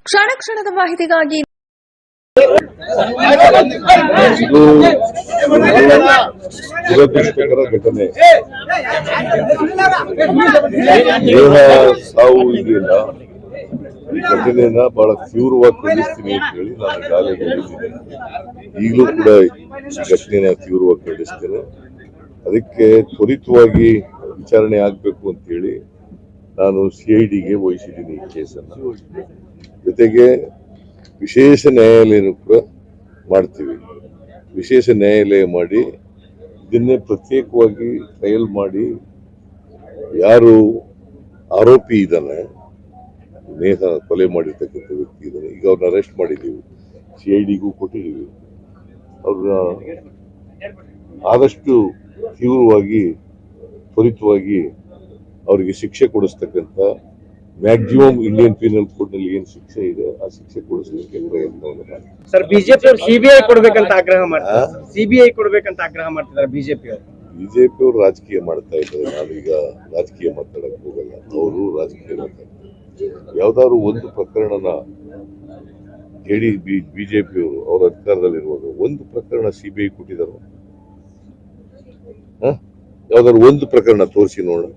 ಕ್ಷಣ ಕ್ಷಣದ ಮಾಹಿತಿಗಾಗಿ ಇದು ದುರದೃಷ್ಟಕರ ಘಟನೆ. ದೇಹ ಸಾವು ಇದೆಯಲ್ಲ, ಈ ಘಟನೆಯನ್ನ ಬಹಳ ತೀವ್ರವಾಗಿ ಖಂಡಿಸ್ತೀನಿ ಅಂತ ಹೇಳಿ ನಾನು ಈಗಾಗಲೇ ಹೇಳಿದ್ದೀನಿ. ಈಗಲೂ ಕೂಡ ಈ ಘಟನೆನ ತೀವ್ರವಾಗಿ ಖಂಡಿಸ್ತೇನೆ. ಅದಕ್ಕೆ ತ್ವರಿತವಾಗಿ ವಿಚಾರಣೆ ಆಗಬೇಕು ಅಂತ ಹೇಳಿ ನಾನು CIDಗೆ ವಹಿಸಿದ್ದೀನಿ ಈ ಕೇಸನ್ನು. ಜೊತೆಗೆ ವಿಶೇಷ ನ್ಯಾಯಾಲಯನೂ ಕೂಡ ಮಾಡ್ತೀವಿ. ವಿಶೇಷ ನ್ಯಾಯಾಲಯ ಮಾಡಿ ಇದನ್ನೇ ಪ್ರತ್ಯೇಕವಾಗಿ ಟ್ರಯಲ್ ಮಾಡಿ ಯಾರು ಆರೋಪಿ ಇದ್ದಾನೆ, ನೇಹ ಕೊಲೆ ಮಾಡಿರ್ತಕ್ಕಂಥ ವ್ಯಕ್ತಿ ಇದ್ದಾನೆ, ಈಗ ಅವ್ರನ್ನ ಅರೆಸ್ಟ್ ಮಾಡಿದ್ದೀವಿ, CIDಗೂ ಕೊಟ್ಟಿದ್ದೀವಿ. ಅವ್ರನ್ನ ಆದಷ್ಟು ತೀವ್ರವಾಗಿ ತ್ವರಿತವಾಗಿ ಅವರಿಗೆ ಶಿಕ್ಷೆ ಕೊಡಿಸ್ತಕ್ಕಂಥ ಮ್ಯಾಕ್ಸಿಮಮ್ ಇಂಡಿಯನ್ ಪೀನಲ್ ಕೋಡ್ ನಲ್ಲಿ ಏನ್ ಶಿಕ್ಷೆ ಇದೆ ಆ ಶಿಕ್ಷೆ ಕೊಡಿಸಲಿಕ್ಕೆ ಪ್ರಯತ್ನ. ಸರ್, ಬಿಜೆಪಿ ಅವರು CBI ಕೊಡ್ಬೇಕಂತ ಆಗ್ರಹ ಮಾಡ್ತಾರೆ. CBI ಕೊಡ್ಬೇಕಂತ ಆಗ್ರಹ ಮಾಡ್ತಿದ್ದಾರೆ ಬಿಜೆಪಿ ಅವರು ರಾಜಕೀಯ ಮಾಡ್ತಾ ಇದ್ದಾರೆ. ನಾವೀಗ ರಾಜಕೀಯ ಮಾತಾಡಕ್ ಹೋಗಲ್ಲ, ಅವರು ರಾಜಕೀಯ ಮಾತಾಡ್ತಾರೆ. ಯಾವ್ದಾದ್ರು ಒಂದು ಪ್ರಕರಣನ ಬಿಜೆಪಿ ಅವರು ಅವ್ರ ಅಧಿಕಾರದಲ್ಲಿರುವಾಗ ಒಂದು ಪ್ರಕರಣ CBI ಕೊಟ್ಟಿದ್ದಾರೆ. ಯಾವ್ದಾದ್ರು ಒಂದು ಪ್ರಕರಣ ತೋರಿಸಿ ನೋಡೋಣ.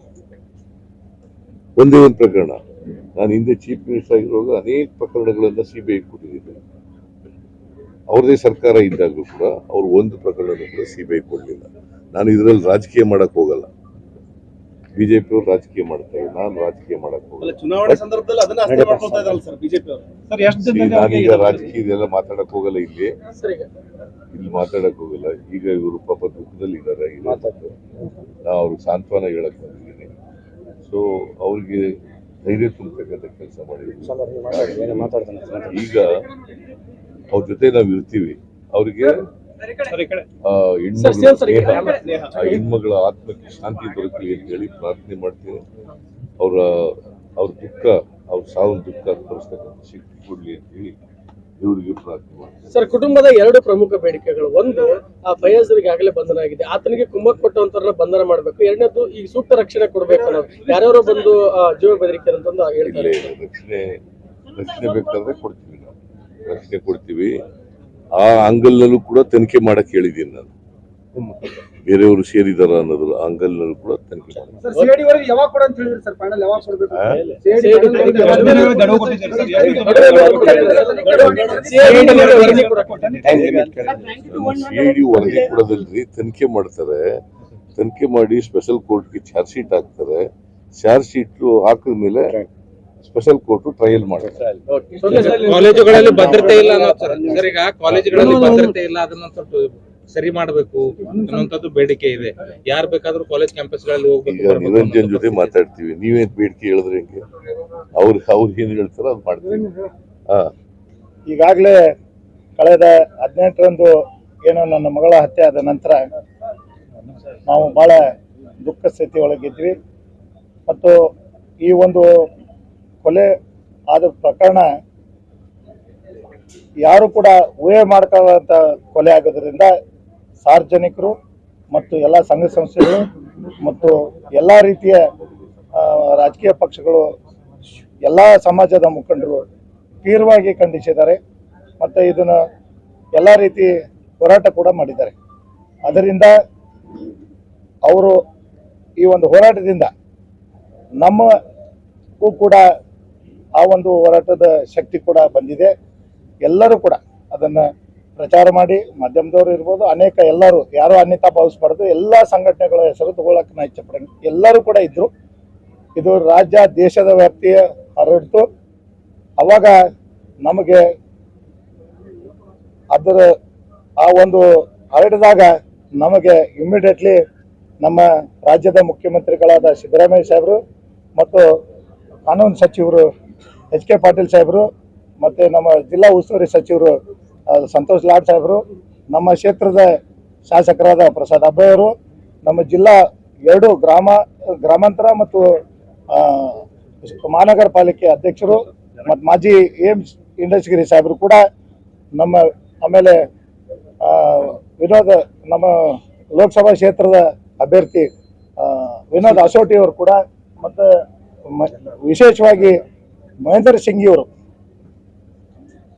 ಒಂದೇ ಒಂದು ಪ್ರಕರಣ. ನಾನು ಹಿಂದೆ ಚೀಫ್ ಮಿನಿಸ್ಟರ್ ಆಗಿರುವಾಗ ಅನೇಕ ಪ್ರಕರಣಗಳನ್ನ CBI ಕೊಟ್ಟಿದ್ದೆ. ಅವ್ರದೇ ಸರ್ಕಾರ ಇದ್ದಾಗಲೂ ಕೂಡ ಅವ್ರು ಒಂದು ಪ್ರಕರಣ ಕೂಡ CBI ಕೊಡ್ಲಿಲ್ಲ. ನಾನು ಇದರಲ್ಲಿ ರಾಜಕೀಯ ಮಾಡಕ್ ಹೋಗಲ್ಲ. ಬಿಜೆಪಿ ಅವರು ರಾಜಕೀಯ ಮಾಡ್ತಾರೆ, ನಾನು ರಾಜಕೀಯ ಮಾಡಕ್ ಹೋಗಲ್ಲ. ಚುನಾವಣೆ ಸಂದರ್ಭದಲ್ಲಿ ಅದನ್ನ ಅಷ್ಟೇ ಮಾಡ್ಕೊಳ್ತಾ ಇದ್ದಾರೆ ಸರ್ ಬಿಜೆಪಿ ಅವರು. ನಾನೀಗ ರಾಜಕೀಯದೆಲ್ಲ ಮಾತಾಡಕ್ ಹೋಗಲ್ಲ, ಇಲ್ಲಿ ಮಾತಾಡಕ್ ಹೋಗಲ್ಲ. ಈಗ ಇವರು ಪಾಪ ದುಃಖದಲ್ಲಿ ಇದ್ದಾರೆ. ನಾ ಅವ್ರಿಗೆ ಸಾಂತ್ವನ ಹೇಳಕ್ ಬಂದಿದ್ದೀನಿ. ಸೊ ಅವ್ರಿಗೆ ಧೈರ್ಯ ತುಂಬತಕ್ಕಂಥ ಕೆಲಸ ಮಾಡಿದ್ವಿ. ಈಗ ಅವ್ರ ಜೊತೆ ನಾವು ಇರ್ತೀವಿ. ಅವ್ರಿಗೆ ಹೆಣ್ಮಗಳ ಆತ್ಮಕ್ಕೆ ಶಾಂತಿ ದೊರಕಲಿ ಅಂತ ಹೇಳಿ ಪ್ರಾರ್ಥನೆ ಮಾಡ್ತೀನಿ. ಅವ್ರ ದುಃಖ, ಅವ್ರ ಸಾವಿನ ದುಃಖ ತೋರಿಸ್ತಕ್ಕಂಥ ಶಕ್ತಿ ಕೊಡ್ಲಿ ಅಂತ ಹೇಳಿ ಇವರಿಗೆ ಪ್ರಾರ್ಥನೆ ಮಾಡ್ತೀನಿ. ಸರ್, ಕುಟುಂಬದ ಎರಡು ಪ್ರಮುಖ ಬೇಡಿಕೆಗಳು. ಒಂದು, ಆ ಫಯಾಜ್ರಿಗೆ ಆಗಲೇ ಬಂಧನ ಆಗಿದೆ, ಆತನಿಗೆ ಕುಮ್ಮಕ್ ಕೊಟ್ಟಂತರ ಬಂಧನ ಮಾಡಬೇಕು. ಎರಡನೇದು, ಈ ಸೂಕ್ತ ರಕ್ಷಣೆ ಕೊಡಬೇಕು ಅನ್ನೋದು. ಯಾರ್ಯಾರೋ ಬಂದು ಜೀವ ಬೆದರಿಕೆ ಅಂತಂದು ಹೇಳ್ತಾರೆ. ರಕ್ಷಣೆ ಬೇಕಾದ್ರೆ ಕೊಡ್ತೀವಿ, ನಾವು ರಕ್ಷಣೆ ಕೊಡ್ತೀವಿ. ಆ ಅಂಗಲ್ನಲ್ಲೂ ಕೂಡ ತನಿಖೆ ಮಾಡಕ್ ಹೇಳಿದ್ದೀನಿ ನಾನು. ಬೇರೆಯವರು ಸೇರಿದಾರ ಅನ್ನೋದು ಅಂಗಲ್ನಲ್ಲೂ ಕೂಡ ತನಿಖೆ CID ವರದಿ ಕೊಡೋದಲ್ರಿ, ತನಿಖೆ ಮಾಡ್ತಾರೆ. ತನಿಖೆ ಮಾಡಿ ಸ್ಪೆಷಲ್ ಕೋರ್ಟ್ಗೆ ಚಾರ್ಜ್ ಶೀಟ್ ಹಾಕ್ತಾರೆ. ಚಾರ್ಜ್ ಶೀಟ್ ಹಾಕಿದ ಮೇಲೆ ಸ್ಪೆಷಲ್ ಕೋರ್ಟ್ ಟ್ರಯಲ್ ಮಾಡ್ತಾರೆ. ಕಾಲೇಜುಗಳಲ್ಲಿ ಭದ್ರತೆ ಇಲ್ಲ ಸರ್. ಈಗ ಕಾಲೇಜುಗಳಲ್ಲಿ ಭದ್ರತೆ ಇಲ್ಲ, ಅದನ್ನ ಸ್ವಲ್ಪ ಸರಿ ಮಾಡಬೇಕು ಅನ್ನುವಂಥದ್ದು ಬೇಡಿಕೆ ಇದೆ. ಯಾರು ಬೇಕಾದ್ರೂ ಕಾಲೇಜ್ ಕ್ಯಾಂಪಸ್ಗಳಲ್ಲಿ ಹೋಗ್ಬೇಕು. ಈಗ ನಿರಂಜನ್ ಜೊತೆ ಮಾತಾಡ್ತೀವಿ, ನೀವೇನ್ ಬೇಡಿಕೆ ಹೇಳಿದ್ರೆ ಹೆಂಗೆ? ಅವ್ರು ಏನ್ ಹೇಳ್ತಾರ ಅದು ಮಾಡ್ತೀವಿ. ಈಗಾಗಲೇ ಕಳೆದ 18ರಂದು ಏನೋ ನನ್ನ ಮಗಳ ಹತ್ಯೆ ಆದ ನಂತರ ನಾವು ಬಹಳ ದುಃಖ ಸ್ಥಿತಿ ಒಳಗಿದ್ವಿ. ಮತ್ತು ಈ ಒಂದು ಕೊಲೆ ಆದ ಪ್ರಕರಣ ಯಾರು ಕೂಡ ಊಹೆ ಮಾಡ್ಕೊಳ್ಳುವಂಥ ಕೊಲೆ ಆಗೋದ್ರಿಂದ ಸಾರ್ವಜನಿಕರು ಮತ್ತು ಎಲ್ಲ ಸಂಘ ಸಂಸ್ಥೆಗಳು ಮತ್ತು ಎಲ್ಲ ರೀತಿಯ ರಾಜಕೀಯ ಪಕ್ಷಗಳು, ಎಲ್ಲ ಸಮಾಜದ ಮುಖಂಡರು ತೀವ್ರವಾಗಿ ಖಂಡಿಸಿದ್ದಾರೆ. ಮತ್ತು ಇದನ್ನು ಎಲ್ಲ ರೀತಿ ಹೋರಾಟ ಕೂಡ ಮಾಡಿದ್ದಾರೆ. ಅದರಿಂದ ಅವರು ಈ ಒಂದು ಹೋರಾಟದಿಂದ ನಮಗೂ ಕೂಡ ಆ ಒಂದು ಹೋರಾಟದ ಶಕ್ತಿ ಕೂಡ ಬಂದಿದೆ. ಎಲ್ಲರೂ ಕೂಡ ಅದನ್ನು ಪ್ರಚಾರ ಮಾಡಿ, ಮಾಧ್ಯಮದವರು ಇರ್ಬೋದು, ಅನೇಕ ಎಲ್ಲರೂ, ಯಾರು ಅನ್ಯತಾ ಭಾವಿಸಬಾರ್ದು, ಎಲ್ಲ ಸಂಘಟನೆಗಳ ಹೆಸರು ತಗೊಳ್ಳಕ್ಕೆ ನಾ ಇಚ್ಛಪಡಂಗೆ ಎಲ್ಲರೂ ಕೂಡ ಇದ್ದರು. ಇದು ರಾಜ್ಯ ದೇಶದ ವ್ಯಾಪ್ತಿಯ ಹರಡಿತು. ಅವಾಗ ನಮಗೆ ಅದರ ಆ ಒಂದು ಹರಡಿದಾಗ ನಮಗೆ ಇಮ್ಮಿಡಿಯೇಟ್ಲಿ ನಮ್ಮ ರಾಜ್ಯದ ಮುಖ್ಯಮಂತ್ರಿಗಳಾದ ಸಿದ್ದರಾಮಯ್ಯ ಸಾಹೇಬರು ಮತ್ತು ಕಾನೂನು ಸಚಿವರು HK ಪಾಟೀಲ್ ಸಾಹೇಬರು ಮತ್ತು ನಮ್ಮ ಜಿಲ್ಲಾ ಉಸ್ತುವಾರಿ ಸಚಿವರು ಸಂತೋಷ್ ಲಾಡ್ ಸಾಹೇಬರು, ನಮ್ಮ ಕ್ಷೇತ್ರದ ಶಾಸಕರಾದ ಪ್ರಸಾದ್ ಅಬ್ಬಯ್ಯವರು, ನಮ್ಮ ಜಿಲ್ಲಾ 2 ಗ್ರಾಮಾಂತರ ಮತ್ತು ಮಹಾನಗರ ಪಾಲಿಕೆ ಅಧ್ಯಕ್ಷರು ಮತ್ತು ಮಾಜಿ AIMS ಇಂಡಸ್ಟ್ರಿ ಸಾಹೇಬರು ಕೂಡ, ನಮ್ಮ ಆಮೇಲೆ ನಮ್ಮ ಲೋಕಸಭಾ ಕ್ಷೇತ್ರದ ಅಭ್ಯರ್ಥಿ ವಿನೋದ್ ಅಸೋಟಿ ಅವರು ಕೂಡ, ಮತ್ತು ವಿಶೇಷವಾಗಿ ಮಹೇಂದ್ರ ಸಿಂಗ್ ಅವರು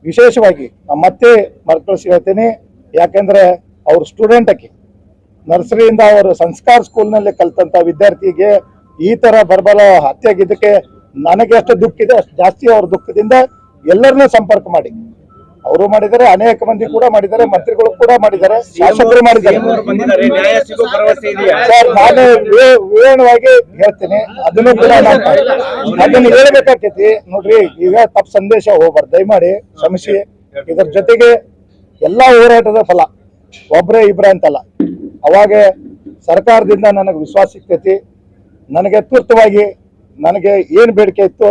ವಿಶೇಷವಾಗಿ ನಮ್ಮ ಮತ್ತೆ ಮರ್ಕಳಿಸಿ ಹೇಳ್ತೀನಿ, ಯಾಕೆಂದ್ರೆ ಅವ್ರ ಸ್ಟೂಡೆಂಟ್ ಆಕಿ ನರ್ಸರಿಯಿಂದ ಅವರು ಸಂಸ್ಕಾರ ಸ್ಕೂಲ್ನಲ್ಲಿ ಕಲ್ತಂತ ವಿದ್ಯಾರ್ಥಿಗೆ ಈ ತರ ಬರ್ಬಲ ಹತ್ಯೆ ಆಗಿದ್ದಕ್ಕೆ ನನಗೆ ಎಷ್ಟು ದುಃಖ ಇದೆ ಅಷ್ಟು ಜಾಸ್ತಿ ಅವ್ರ ದುಃಖದಿಂದ ಎಲ್ಲರನ್ನೂ ಸಂಪರ್ಕ ಮಾಡಿ ಅವರು ಮಾಡಿದ್ದಾರೆ, ಅನೇಕ ಮಂದಿ ಕೂಡ ಮಾಡಿದ್ದಾರೆ, ಮಂತ್ರಿಗಳು ಕೂಡ ಮಾಡಿದ್ದಾರೆ, ಶಾಸಕರು ಮಾಡಿದ್ದಾರೆ. ಸರ್ ನಾನು ವಿವರಣವಾಗಿ ಹೇಳ್ತೀನಿ, ಅದನ್ನು ಕೂಡ ಅದನ್ನು ಹೇಳ್ಬೇಕಾಕೈತಿ. ನೋಡ್ರಿ, ಈಗ ತಪ್ಪು ಸಂದೇಶ ಹೋಗ್ಬಾರ್ದು, ದಯಮಾಡಿ ಕ್ಷಮಿಸಿ. ಇದರ ಜೊತೆಗೆ ಎಲ್ಲಾ ಹೋರಾಟದ ಫಲ ಒಬ್ರೇ ಇಬ್ರೇ ಅಂತಲ್ಲ. ಅವಾಗ ಸರ್ಕಾರದಿಂದ ನನಗೆ ವಿಶ್ವಾಸ ಸಿಗ್ತೈತಿ. ನನಗೆ ತುರ್ತವಾಗಿ ನನಗೆ ಏನ್ ಬೇಡಿಕೆ ಇತ್ತು,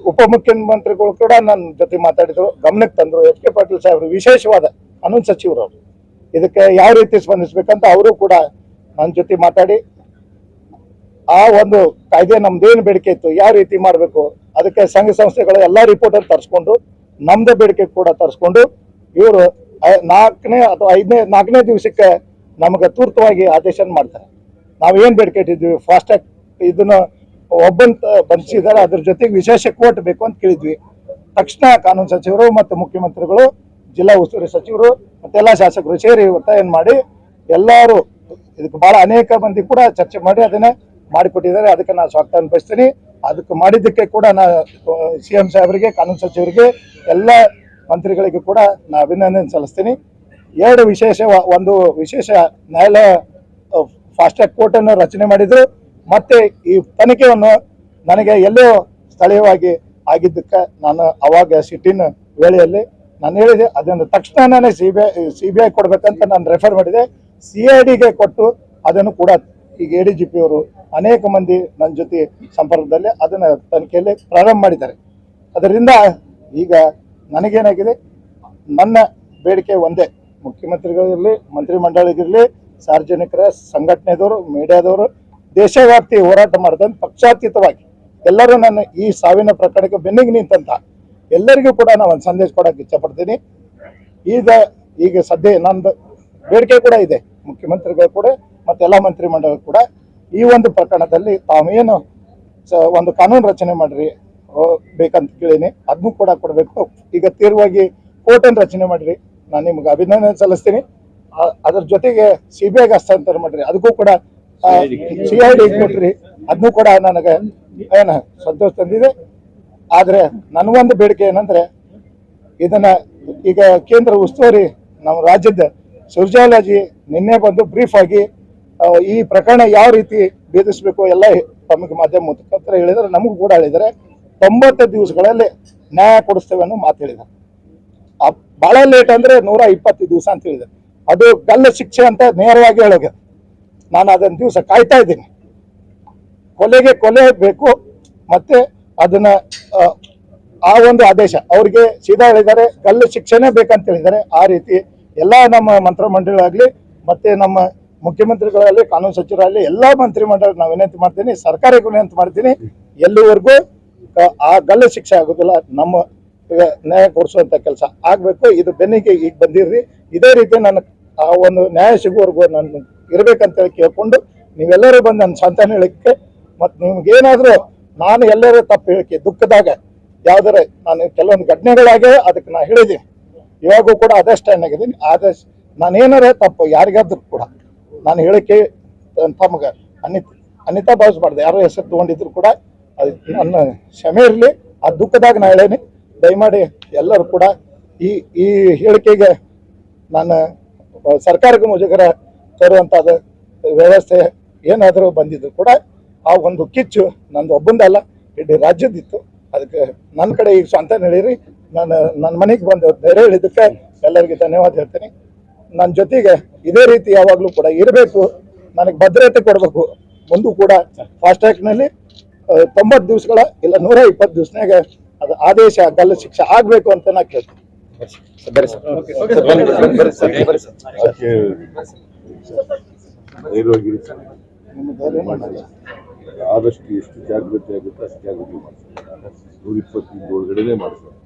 ಉಪಮುಖ್ಯಮಂತ್ರಿಗಳು ಕೂಡ ನನ್ನ ಜೊತೆ ಮಾತಾಡಿದ್ರು, ಗಮನಕ್ಕೆ ತಂದ್ರು. ಎಚ್ ಕೆ ಪಾಟೀಲ್ ಸಾಹೇಬರು ವಿಶೇಷವಾದ ಕಾನೂನು ಸಚಿವರು, ಇದಕ್ಕೆ ಯಾವ ರೀತಿ ಸ್ಪಂದಿಸ್ಬೇಕಂತ ಅವರು ಕೂಡ ನನ್ನ ಜೊತೆ ಮಾತಾಡಿ ಆ ಒಂದು ಕಾಯ್ದೆ ನಮ್ದೇನು ಬೇಡಿಕೆ ಇತ್ತು, ಯಾವ ರೀತಿ ಮಾಡಬೇಕು, ಅದಕ್ಕೆ ಸಂಘ ಸಂಸ್ಥೆಗಳ ಎಲ್ಲಾ ರಿಪೋರ್ಟ್ ಅನ್ನು ತರಿಸ್ಕೊಂಡು ನಮ್ದು ಬೇಡಿಕೆ ಕೂಡ ತರಿಸ್ಕೊಂಡು ಇವರು 4ನೇ ದಿವಸಕ್ಕೆ ನಮಗೆ ತುರ್ತವಾಗಿ ಆದೇಶ ಮಾಡ್ತಾರೆ. ನಾವೇನ್ ಬೇಡಿಕೆ ಇಟ್ಟಿದ್ವಿ, ಫಾಸ್ಟ್ಯಾಗ್ ಇದನ್ನ ಒಬ್ಬಂತ ಬಂಧಿಸಿದ್ದಾರೆ, ಅದ್ರ ಜೊತೆಗೆ ವಿಶೇಷ ಕೋರ್ಟ್ ಬೇಕು ಅಂತ ಕೇಳಿದ್ವಿ. ತಕ್ಷಣ ಕಾನೂನು ಸಚಿವರು ಮತ್ತು ಮುಖ್ಯಮಂತ್ರಿಗಳು, ಜಿಲ್ಲಾ ಉಸ್ತುವಾರಿ ಸಚಿವರು ಮತ್ತೆಲ್ಲ ಶಾಸಕರು ಸೇರಿ ಒತ್ತಾಯ ಮಾಡಿ ಎಲ್ಲರೂ ಇದಕ್ಕೆ ಬಹಳ ಅನೇಕ ಮಂದಿ ಕೂಡ ಚರ್ಚೆ ಮಾಡಿ ಅದನ್ನ ಮಾಡಿಕೊಟ್ಟಿದ್ದಾರೆ. ಅದಕ್ಕೆ ನಾನು ಸ್ವಾಗತ ಅನ್ಭವಿಸ್ತೀನಿ. ಅದಕ್ಕೆ ಮಾಡಿದ್ದಕ್ಕೆ ಕೂಡ ನಾ CM ಸಾಹೇಬರಿಗೆ, ಕಾನೂನು ಸಚಿವರಿಗೆ, ಎಲ್ಲ ಮಂತ್ರಿಗಳಿಗೆ ಕೂಡ ನಾ ಅಭಿನಂದನೆ ಸಲ್ಲಿಸ್ತೀನಿ. ಒಂದು ವಿಶೇಷ ನ್ಯಾಯಾಲಯ ಫಾಸ್ಟ್ಯಾಗ್ ಕೋರ್ಟ್ ಅನ್ನು ರಚನೆ ಮಾಡಿದ್ರು. ಮತ್ತೆ ಈ ತನಿಖೆಯನ್ನು ನನಗೆ ಎಲ್ಲೋ ಸ್ಥಳೀಯವಾಗಿ ಆಗಿದ್ದಕ್ಕೆ ನಾನು ಅವಾಗ ಸಿಟ್ಟಿನ ವೇಳೆಯಲ್ಲಿ ನಾನು ಹೇಳಿದೆ, ಅದನ್ನು ತಕ್ಷಣ ನಾನು CBI ಕೊಡ್ಬೇಕಂತ ನಾನು ರೆಫರ್ ಮಾಡಿದೆ. CIDಗೆ ಕೊಟ್ಟು ಅದನ್ನು ಕೂಡ ಈಗ ADGP ಅವರು ಅನೇಕ ಮಂದಿ ನನ್ನ ಜೊತೆ ಸಂಪರ್ಕದಲ್ಲಿ ಅದನ್ನ ತನಿಖೆಯಲ್ಲಿ ಪ್ರಾರಂಭ ಮಾಡಿದ್ದಾರೆ. ಅದರಿಂದ ಈಗ ನನಗೇನಾಗಿದೆ, ನನ್ನ ಬೇಡಿಕೆ ಒಂದೇ, ಮುಖ್ಯಮಂತ್ರಿಗಳಿರಲಿ, ಮಂತ್ರಿಮಂಡಳಿಗಿರಲಿ, ಸಾರ್ವಜನಿಕರ ಸಂಘಟನೆದವರು, ಮೀಡಿಯಾದವರು ದೇಶವ್ಯಾಪ್ತಿ ಹೋರಾಟ ಮಾಡಿದಂತ ಪಕ್ಷಾತೀತವಾಗಿ ಎಲ್ಲರೂ ನನ್ನ ಈ ಸಾವಿನ ಪ್ರಕರಣಕ್ಕೆ ಬೆನ್ನಿಗೆ ನಿಂತಂತ ಎಲ್ಲರಿಗೂ ಕೂಡ ನಾನು ಒಂದು ಸಂದೇಶ ಕೊಡಕ್ಕೆ ಇಚ್ಛಪಡ್ತೀನಿ. ಈಗ ಸದ್ಯ ನಂದು ಬೇಡಿಕೆ ಕೂಡ ಇದೆ, ಮುಖ್ಯಮಂತ್ರಿಗಳು ಕೂಡ ಮತ್ತೆಲ್ಲ ಮಂತ್ರಿಮಂಡಲ ಕೂಡ ಈ ಒಂದು ಪ್ರಕರಣದಲ್ಲಿ ತಾವೇನು ಒಂದು ಕಾನೂನು ರಚನೆ ಮಾಡ್ರಿ ಬೇಕಂತ ಕೇಳೀನಿ, ಅದನ್ನು ಕೂಡ ಕೊಡಬೇಕು. ಈಗ ತೀವ್ರವಾಗಿ ಕೋರ್ಟ್ ಅನ್ನು ರಚನೆ ಮಾಡ್ರಿ, ನಾನು ನಿಮ್ಗೆ ಅಭಿನಂದನೆ ಸಲ್ಲಿಸ್ತೀನಿ. ಅದ್ರ ಜೊತೆಗೆ CBIಗೆ ಹಸ್ತಾಂತರ ಮಾಡ್ರಿ, ಅದಕ್ಕೂ ಕೂಡ CID ಕೊಟ್ರಿ, ಅದನ್ನು ಕೂಡ ನನಗೆ ಸಂತೋಷ ತಂದಿದೆ. ಆದ್ರೆ ನನಗೊಂದು ಬೇಡಿಕೆ ಏನಂದ್ರೆ, ಇದನ್ನ ಈಗ ಕೇಂದ್ರ ಉಸ್ತುವಾರಿ ನಮ್ಮ ರಾಜ್ಯದ ಸುರ್ಜಾಲಾಜಿ ನಿನ್ನೆ ಬಂದು ಬ್ರೀಫ್ ಆಗಿ ಈ ಪ್ರಕರಣ ಯಾವ ರೀತಿ ಭೇದಿಸಬೇಕು ಎಲ್ಲ ತಮಗೆ ಮಾಧ್ಯಮ ಮುಖಾಂತರ ಹೇಳಿದರೆ, ನಮಗೂ ಕೂಡ ಹೇಳಿದರೆ 90 ದಿವಸಗಳಲ್ಲಿ ನ್ಯಾಯ ಕೊಡಿಸ್ತೇವೆ ಅನ್ನೋ ಮಾತು ಹೇಳಿದ್ದಾರೆ. ಬಹಳ ಲೇಟ್ ಅಂದ್ರೆ 120 ದಿವಸ ಅಂತ ಹೇಳಿದ್ದಾರೆ. ಅದು ಗಲ್ಲ ಶಿಕ್ಷೆ ಅಂತ ನೇರವಾಗಿ ಹೇಳೋದು. ನಾನು ಅದನ್ನ ದಿವಸ ಕಾಯ್ತಾ ಇದ್ದೀನಿ. ಕೊಲೆ ಬೇಕು, ಮತ್ತೆ ಅದನ್ನ ಆ ಒಂದು ಆದೇಶ ಅವ್ರಿಗೆ ಸೀದಾ ಹೇಳಿದ್ದಾರೆ, ಗಲ್ಲು ಶಿಕ್ಷೆನೇ ಬೇಕಂತ ಹೇಳಿದ್ದಾರೆ. ಆ ರೀತಿ ಎಲ್ಲಾ ನಮ್ಮ ಮಂತ್ರಿಮಂಡಳಾಗ್ಲಿ ಮತ್ತೆ ನಮ್ಮ ಮುಖ್ಯಮಂತ್ರಿಗಳಲ್ಲಿ, ಕಾನೂನು ಸಚಿವರಲ್ಲಿ, ಎಲ್ಲಾ ಮಂತ್ರಿಮಂಡಲ ನಾವು ವಿನಂತಿ ಮಾಡ್ತೀನಿ, ಸರ್ಕಾರಕ್ಕೆ ವಿನಂತಿ ಮಾಡ್ತೀನಿ, ಎಲ್ಲಿವರೆಗೂ ಆ ಗಲ್ಲು ಶಿಕ್ಷೆ ಆಗೋದಿಲ್ಲ, ನಮ್ಮ ನ್ಯಾಯ ಕೊಡಿಸುವಂತ ಕೆಲಸ ಆಗ್ಬೇಕು. ಇದು ಬೆನ್ನಿಗೆ ಈಗ ಬಂದಿರ್ರಿ, ಇದೇ ರೀತಿ ನನ್ನ ಆ ಒಂದು ನ್ಯಾಯ ಸಿಗುವವರೆಗೂ ನಾನು ಇರ್ಬೇಕಂತ ಹೇಳಿ ಕೇಳ್ಕೊಂಡು ನೀವೆಲ್ಲರೂ ಬಂದು ನನ್ನ ಸಂತಾನ ಹೇಳಿಕೆ, ಮತ್ತು ನಿಮ್ಗೇನಾದ್ರೂ ನಾನು ಎಲ್ಲರೂ ತಪ್ಪು ಹೇಳಿಕೆ ದುಃಖದಾಗ ಯಾವ್ದಾರ ನಾನು ಕೆಲವೊಂದು ಘಟನೆಗಳಾಗೆ ಅದಕ್ಕೆ ನಾ ಹೇಳಿದ್ದೀನಿ, ಇವಾಗೂ ಕೂಡ ಅದಷ್ಟು ಏನಾಗಿದ್ದೀನಿ. ಆದಷ್ಟು ನಾನೇನಾರ ತಪ್ಪು ಯಾರಿಗಾದ್ರೂ ಕೂಡ ನಾನು ಹೇಳಿಕೆ ತಮಗೆ ಅನಿತಾ ಭಾವಿಸ್ಬಾರ್ದು, ಯಾರೋ ಹೆಸರು ತಗೊಂಡಿದ್ರು ಕೂಡ ಅದು ನನ್ನ ಕ್ಷಮೆ ಇರಲಿ. ಆ ದುಃಖದಾಗ ನಾ ಹೇಳೇನಿ. ದಯಮಾಡಿ ಎಲ್ಲರೂ ಕೂಡ ಈ ಹೇಳಿಕೆಗೆ ನಾನು ಸರ್ಕಾರಕ್ಕೆ ಮುಜುಗರ ತರುವಂತಾದ ವ್ಯವಸ್ಥೆ ಏನಾದರೂ ಬಂದಿದ್ರು ಕೂಡ ಆ ಒಂದು ಕಿಚ್ಚು ನಂದು ಒಬ್ಬಂದಲ್ಲ, ಇಡೀ ರಾಜ್ಯದಿತ್ತು. ಅದಕ್ಕೆ ನನ್ನ ಕಡೆ ಈಗ ಸ್ವಂತ ಹೇಳಿರಿ, ನನ್ನ ಮನೆಗೆ ಬಂದು ಧೈರ್ಯ ಹೇಳಿದ್ದಕ್ಕೆ ಎಲ್ಲರಿಗೆ ಧನ್ಯವಾದ ಹೇಳ್ತೀನಿ. ನನ್ನ ಜೊತೆಗೆ ಇದೇ ರೀತಿ ಯಾವಾಗಲೂ ಕೂಡ ಇರಬೇಕು, ನನಗೆ ಭದ್ರತೆ ಕೊಡಬೇಕು. ಮುಂದೂ ಕೂಡ ಫಾಸ್ಟ್ಯಾಗ್ನಲ್ಲಿ 90 ದಿವಸಗಳ ಇಲ್ಲ 120 ದಿವಸನಾಗ ಅದು ಆದೇಶ ಗಲ್ಲು ಶಿಕ್ಷೆ ಆಗ್ಬೇಕು ಅಂತ ನಾ ಕೇಳ್ತೀನಿ. ಆದಷ್ಟು ಎಷ್ಟು ಜಾಗ್ರತೆ ಆಗುತ್ತೆ ಅಷ್ಟು ಜಾಗೃತಿ ಮಾಡ್ತಾರೆ. 125 ಒಳಗಡೆನೆ ಮಾಡ್ತಾರೆ.